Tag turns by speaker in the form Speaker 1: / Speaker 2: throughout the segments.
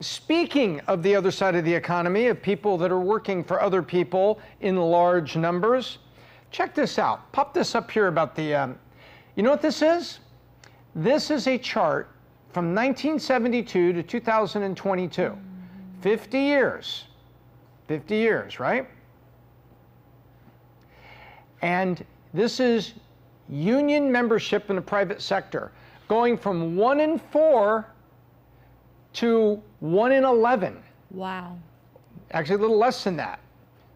Speaker 1: Speaking of the other side of the economy, of people that are working for other people in large numbers, check this out. Pop this up here about the, you know what this is? This is a chart from 1972 to 2022. 50 years. 50 years, right? And this is union membership in the private sector, going from 1 in 4 to 1 in 11.
Speaker 2: Wow.
Speaker 1: Actually, a little less than that.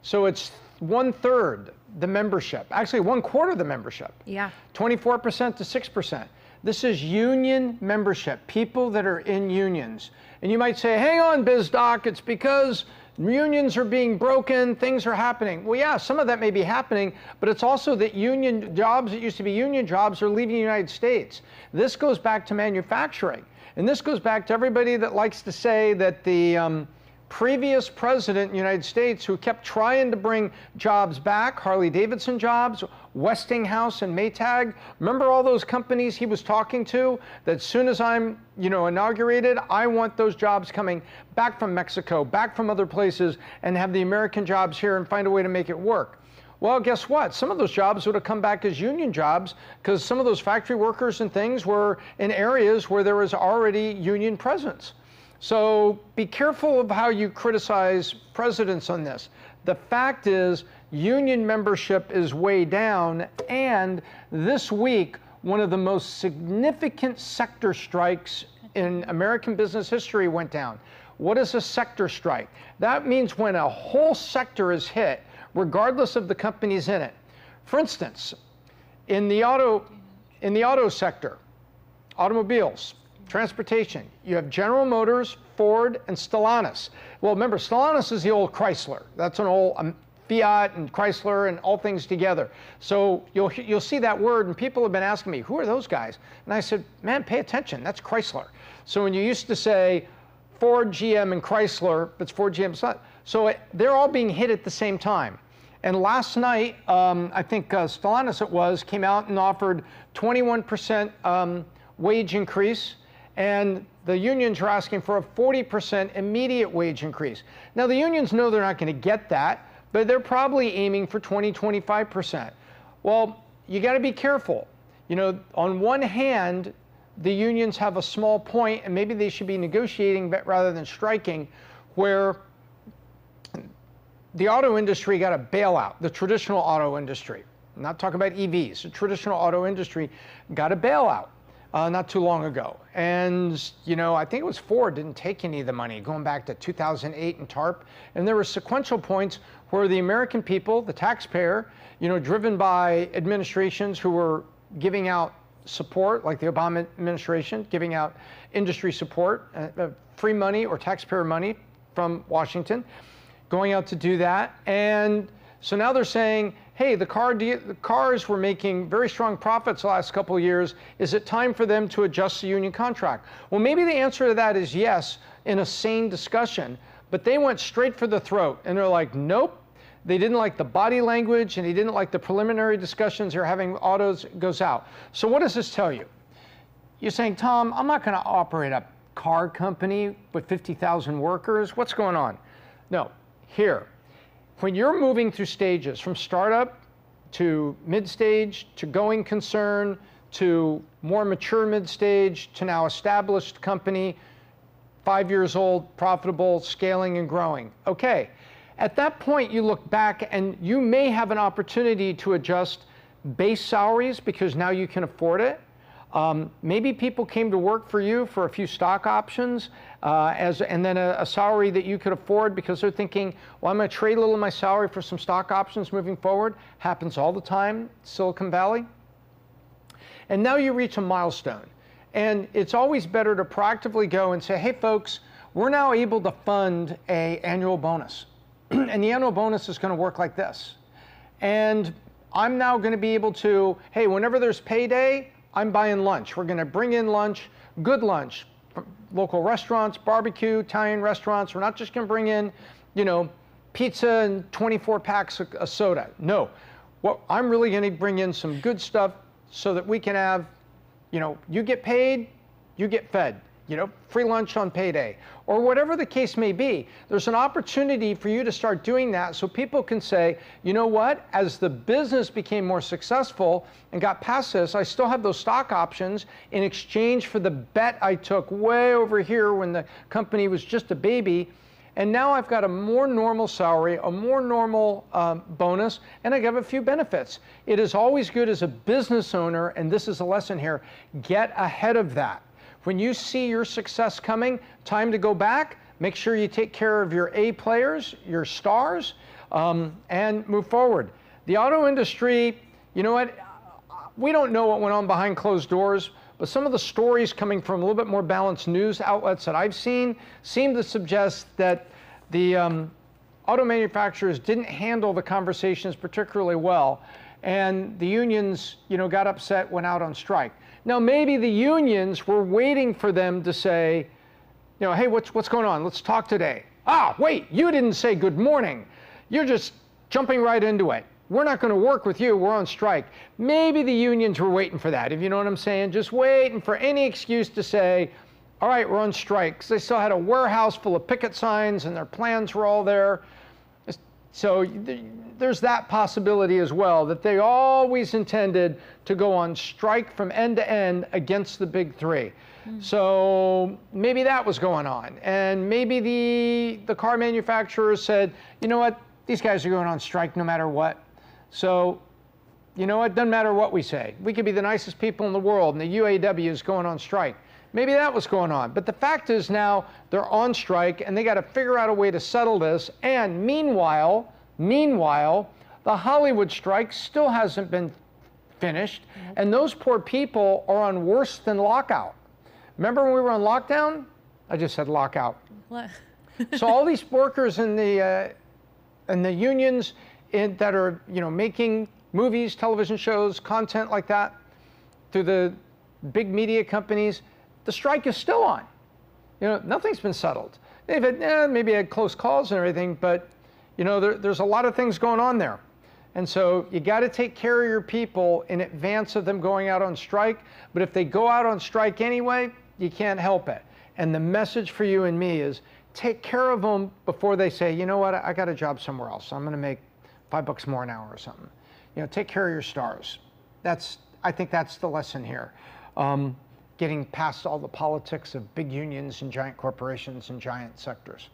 Speaker 1: So it's 1/3 the membership. Actually, 1/4 of the membership.
Speaker 2: Yeah.
Speaker 1: 24% to 6%. This is union membership, people that are in unions. And you might say, hang on, Biz Doc, it's because unions are being broken, things are happening. Well, yeah, some of that may be happening, but it's also that union jobs that used to be union jobs are leaving the United States. This goes back to manufacturing. And this goes back to everybody that likes to say that the previous president in the United States who kept trying to bring jobs back, Harley-Davidson jobs, Westinghouse and Maytag, remember all those companies he was talking to that as soon as I'm, inaugurated, I want those jobs coming back from Mexico, back from other places, and have the American jobs here and find a way to make it work. Well, guess what? Some of those jobs would have come back as union jobs because some of those factory workers and things were in areas where there was already union presence. So be careful of how you criticize presidents on this. The fact is, union membership is way down, and this week, one of the most significant sector strikes in American business history went down. What is a sector strike? That means when a whole sector is hit, regardless of the companies in it. For instance, in the auto sector, automobiles, transportation, you have General Motors, Ford, and Stellantis. Well, remember, Stellantis is the old Chrysler. That's an old Fiat and Chrysler and all things together. So you'll see that word, and people have been asking me, who are those guys? And I said, man, pay attention, that's Chrysler. So when you used to say Ford, GM, and Chrysler, it's Ford, GM, Stellantis. So they're all being hit at the same time. And last night, I think Stellantis came out and offered 21% wage increase, and the unions are asking for a 40% immediate wage increase. Now, the unions know they're not going to get that, but they're probably aiming for 25%. Well, you got to be careful. On one hand, the unions have a small point, and maybe they should be negotiating rather than striking, where the auto industry got a bailout, the traditional auto industry. I'm not talking about EVs. The traditional auto industry got a bailout not too long ago. And, I think it was Ford didn't take any of the money going back to 2008 and TARP. And there were sequential points where the American people, the taxpayer, driven by administrations who were giving out support, like the Obama administration, giving out industry support, free money or taxpayer money from Washington, going out to do that. And so now they're saying, hey, the cars were making very strong profits the last couple of years. Is it time for them to adjust the union contract? Well, maybe the answer to that is yes, in a sane discussion, but they went straight for the throat. And they're like, nope. They didn't like the body language, and they didn't like the preliminary discussions they're having. Autos goes out. So what does this tell you? You're saying, Tom, I'm not going to operate a car company with 50,000 workers. What's going on? No. Here, when you're moving through stages from startup to mid-stage to going concern to more mature mid-stage to now established company, 5 years old, profitable, scaling and growing. Okay, at that point you look back and you may have an opportunity to adjust base salaries because now you can afford it. Maybe people came to work for you for a few stock options and then a salary that you could afford because they're thinking, well, I'm going to trade a little of my salary for some stock options moving forward. Happens all the time, Silicon Valley. And now you reach a milestone. And it's always better to proactively go and say, hey, folks, we're now able to fund an annual bonus. And the annual bonus is going to work like this. And I'm now going to be able to, hey, whenever there's payday, I'm buying lunch. We're going to bring in lunch, good lunch, from local restaurants, barbecue, Italian restaurants. We're not just going to bring in, pizza and 24 packs of soda. No, I'm really going to bring in some good stuff so that we can have, you get paid, you get fed. free lunch on payday, or whatever the case may be. There's an opportunity for you to start doing that so people can say, you know what, as the business became more successful and got past this, I still have those stock options in exchange for the bet I took way over here when the company was just a baby. And now I've got a more normal salary, a more normal bonus, and I have a few benefits. It is always good as a business owner, and this is a lesson here, get ahead of that. When you see your success coming, time to go back, make sure you take care of your A players, your stars, and move forward. The auto industry, you know what, we don't know what went on behind closed doors, but some of the stories coming from a little bit more balanced news outlets that I've seen seem to suggest that the auto manufacturers didn't handle the conversations particularly well, and the unions, got upset, went out on strike. Now, maybe the unions were waiting for them to say, hey, what's going on? Let's talk today. Ah, wait, you didn't say good morning. You're just jumping right into it. We're not going to work with you. We're on strike. Maybe the unions were waiting for that, if you know what I'm saying. Just waiting for any excuse to say, all right, we're on strike. 'Cause they still had a warehouse full of picket signs and their plans were all there. So there's that possibility as well, that they always intended to go on strike from end to end against the big three. So maybe that was going on. And maybe the car manufacturers said, you know what, these guys are going on strike no matter what. So, you know what, doesn't matter what we say. We could be the nicest people in the world and the UAW is going on strike. Maybe that was going on. But the fact is now they're on strike and they got to figure out a way to settle this. And meanwhile, the Hollywood strike still hasn't been finished. And those poor people are on worse than lockout. Remember when we were on lockdown? I just said lockout. What? So all these workers in the unions that are making movies, television shows, content like that through the big media companies, the strike is still on. Nothing's been settled. They've had, maybe had close calls and everything, but there's a lot of things going on there. And so you got to take care of your people in advance of them going out on strike. But if they go out on strike anyway, you can't help it. And the message for you and me is take care of them before they say, you know what, I got a job somewhere else. I'm going to make $5 more an hour or something. Take care of your stars. I think that's the lesson here. Getting past all the politics of big unions and giant corporations and giant sectors.